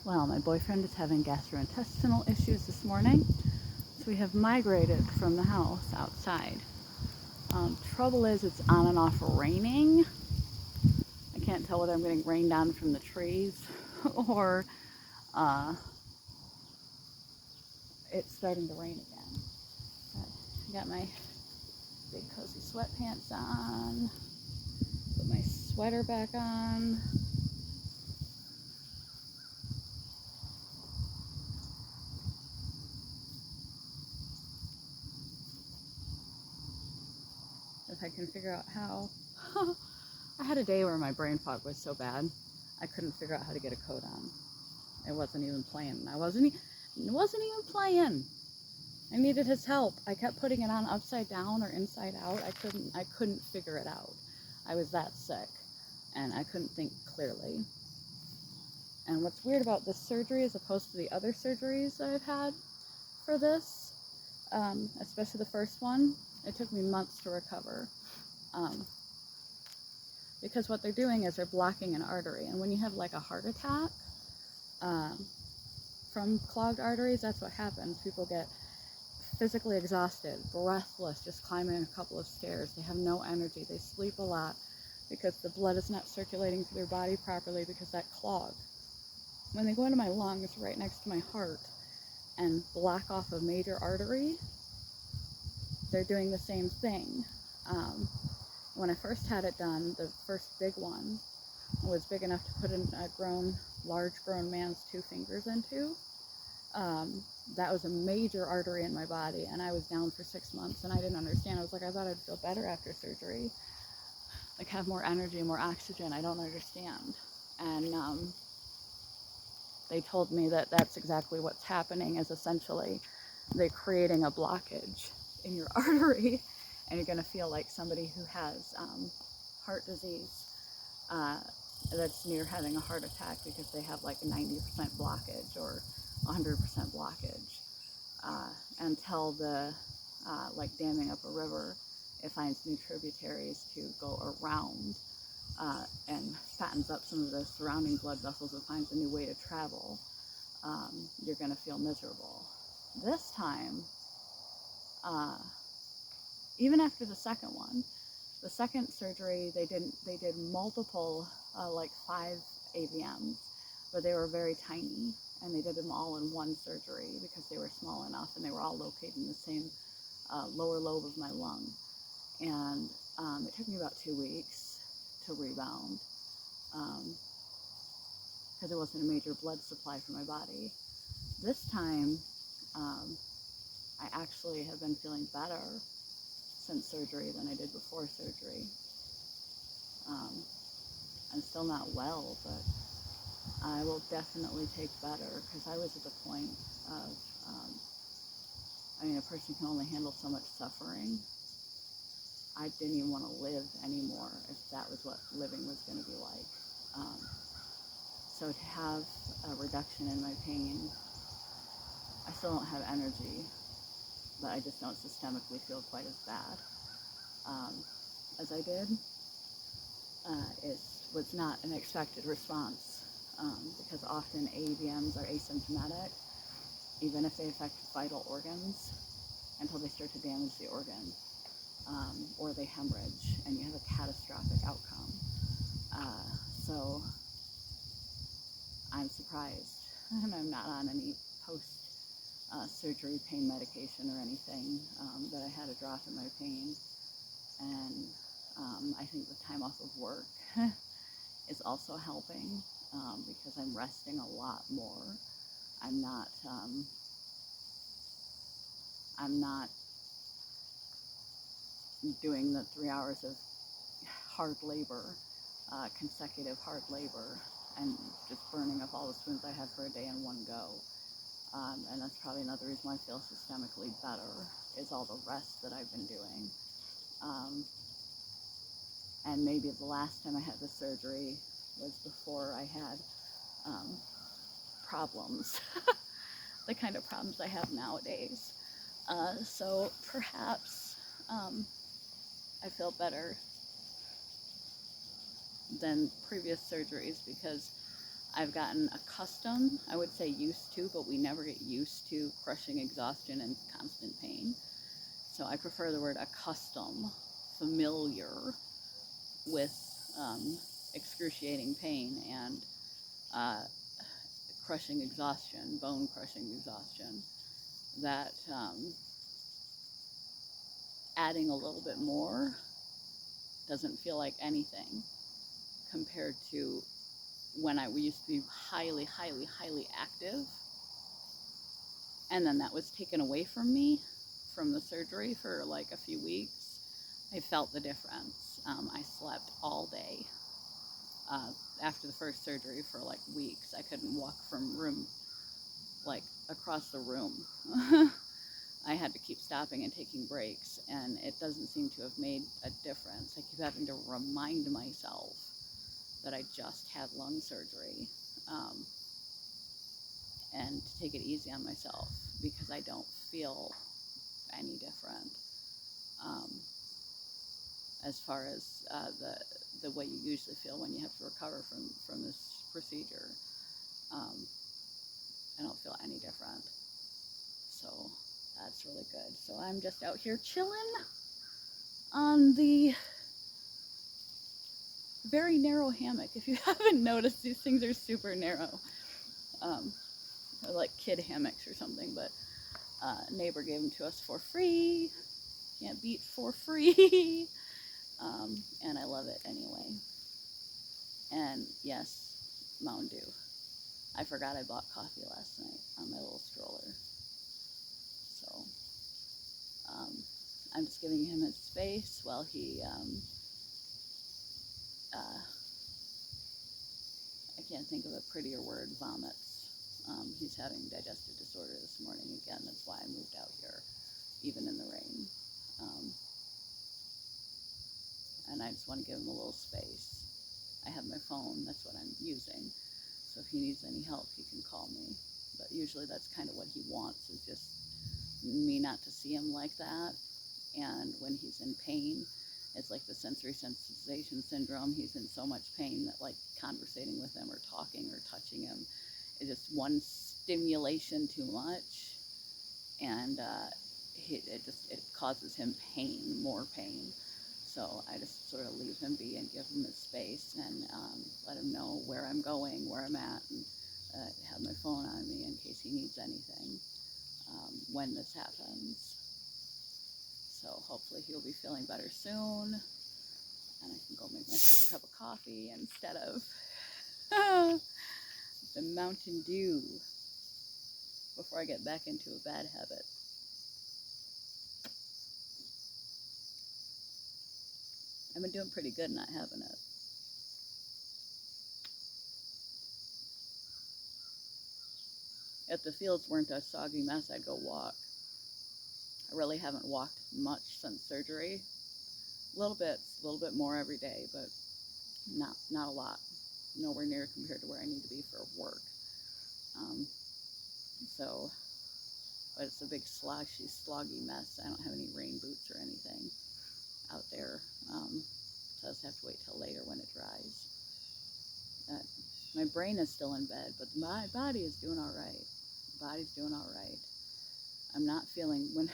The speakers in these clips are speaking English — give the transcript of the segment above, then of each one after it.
Well, my boyfriend is having gastrointestinal issues this morning, so we have migrated from the house outside. Trouble is, it's on and off raining. I can't tell whether I'm getting rain down from the trees or uh, it's starting to rain again. I got my big cozy sweatpants on, put my sweater back on. If I can figure out how. I had a day where my brain fog was so bad, I couldn't figure out how to get a coat on. It wasn't even playing. It wasn't even playing. I needed his help. I kept putting it on upside down or inside out. I couldn't figure it out. I was that sick and I couldn't think clearly. And what's weird about this surgery as opposed to the other surgeries that I've had for this, especially the first one, it took me months to recover. Because what they're doing is they're blocking an artery. And when you have like a heart attack from clogged arteries, that's what happens. People get physically exhausted, breathless, just climbing a couple of stairs. They have no energy. They sleep a lot because the blood is not circulating through their body properly because that clog. When they go into my lungs right next to my heart and block off a major artery, they're doing the same thing. When I first had it done, the first big one was big enough to put in a large grown man's 2 fingers into. That was a major artery in my body, and I was down for 6 months, and I didn't understand. I was like, I thought I'd feel better after surgery, like have more energy, more oxygen. I don't understand. And they told me that that's exactly what's happening, is essentially they're creating a blockage in your artery, and you're going to feel like somebody who has heart disease that's near having a heart attack because they have like a 90% blockage or 100% blockage. Until the like damming up a river, it finds new tributaries to go around and fattens up some of the surrounding blood vessels and finds a new way to travel. You're going to feel miserable. This time, even after the second one, the second surgery, they did multiple, like 5 AVMs, but they were very tiny, and they did them all in one surgery because they were small enough, and they were all located in the same lower lobe of my lung. And it took me about 2 weeks to rebound because there wasn't a major blood supply for my body. This time, I actually have been feeling better since surgery than I did before surgery. I'm still not well, but I will definitely take better because I was at the point of, a person can only handle so much suffering. I didn't even want to live anymore if that was what living was going to be like. So to have a reduction in my pain, I still don't have energy, but I just don't systemically feel quite as bad as I did. It was not an expected response because often AVMs are asymptomatic, even if they affect vital organs, until they start to damage the organ or they hemorrhage and you have a catastrophic outcome. So I'm surprised, and I'm not on any post-surgery pain medication or anything, that I had a drop in my pain. And I think the time off of work is also helping because I'm resting a lot more. I'm not doing the 3 hours of hard labor, consecutive hard labor, and just burning up all the spoons I had for a day in one go. And that's probably another reason why I feel systemically better, is all the rest that I've been doing. And maybe the last time I had the surgery was before I had problems, the kind of problems I have nowadays. So perhaps I feel better than previous surgeries because I've gotten accustomed, I would say used to, but we never get used to crushing exhaustion and constant pain. So I prefer the word accustom, familiar with excruciating pain and uh, crushing exhaustion, bone crushing exhaustion, that adding a little bit more doesn't feel like anything compared to when I used to be highly, highly, highly active. And then that was taken away from me from the surgery for like a few weeks. I felt the difference. I slept all day. After the first surgery for like weeks, I couldn't walk from room, like across the room. I had to keep stopping and taking breaks, and it doesn't seem to have made a difference. I keep having to remind myself that I just had lung surgery, and to take it easy on myself because I don't feel any different as far as the way you usually feel when you have to recover from this procedure. I don't feel any different. So that's really good. So I'm just out here chilling on the very narrow hammock. If you haven't noticed, these things are super narrow. They're like kid hammocks or something, but neighbor gave them to us for free. Can't beat for free. And I love it anyway. And yes, Mountain Dew. I forgot I bought coffee last night on my little stroller. So I'm just giving him his space while he, I can't think of a prettier word, vomits. He's having digestive disorder this morning again. That's why I moved out here, even in the rain. And I just want to give him a little space. I have my phone, that's what I'm using. So if he needs any help, he can call me. But usually that's kind of what he wants, is just me not to see him like that. And when he's in pain, it's like the sensory sensitization syndrome. He's in so much pain that like conversating with him or talking or touching him is just one stimulation too much. And it causes him pain, more pain. So I just sort of leave him be and give him his space and let him know where I'm going, where I'm at, and have my phone on me in case he needs anything when this happens. So hopefully he'll be feeling better soon, and I can go make myself a cup of coffee instead of the Mountain Dew before I get back into a bad habit. I've been doing pretty good not having it. If the fields weren't a soggy mess, I'd go walk. I really haven't walked much since surgery. A little bit more every day, but not a lot. Nowhere near compared to where I need to be for work. But it's a big sloggy mess. I don't have any rain boots or anything out there, so I just have to wait till later when it dries. My brain is still in bed, but my body is doing all right. Body's doing all right. I'm not feeling when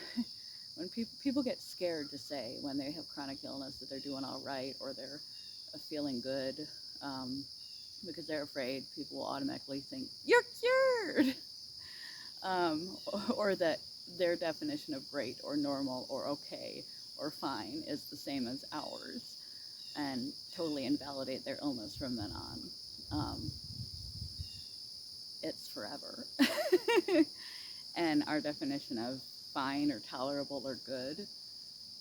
people get scared to say when they have chronic illness that they're doing all right or they're feeling good, because they're afraid people will automatically think you're cured, or that their definition of great or normal or okay or fine is the same as ours, and totally invalidate their illness from then on. It's forever. And our definition of fine or tolerable or good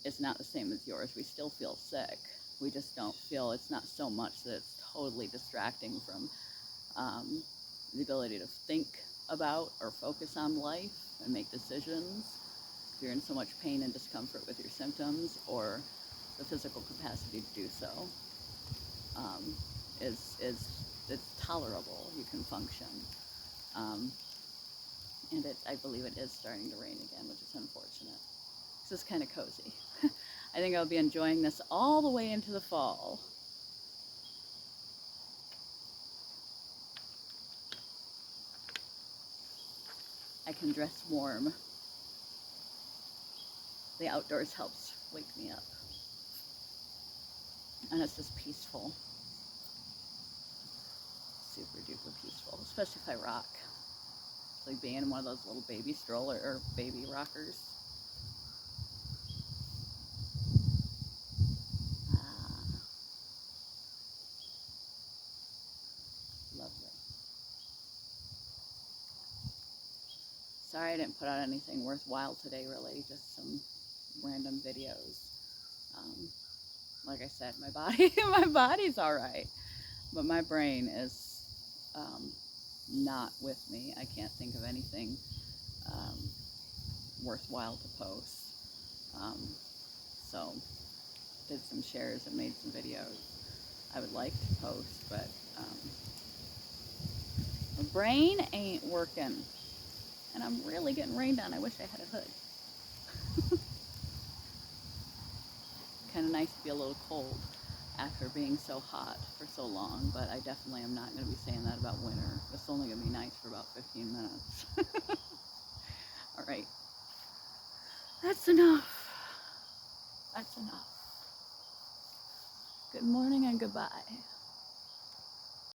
is not the same as yours. We still feel sick. We just don't feel, it's not so much that it's totally distracting from the ability to think about or focus on life and make decisions. If you're in so much pain and discomfort with your symptoms, or the physical capacity to do so it's tolerable. You can function. And I believe it is starting to rain again, which is unfortunate. This is kind of cozy. I think I'll be enjoying this all the way into the fall. I can dress warm. The outdoors helps wake me up. And it's just peaceful. Super duper peaceful, especially if I rock. It's like being in one of those little baby stroller or baby rockers. Lovely. Sorry I didn't put out anything worthwhile today, really, just some random videos. Like I said, my body's all right, but my brain is not with me. I can't think of anything worthwhile to post. So did some shares and made some videos I would like to post, but my brain ain't working. And I'm really getting rained on. I wish I had a hood. Kind of nice to be a little cold after being so hot for so long, but I definitely am not going to be saying that about winter. It's only going to be nice for about 15 minutes. All right. That's enough. That's enough. Good morning and goodbye.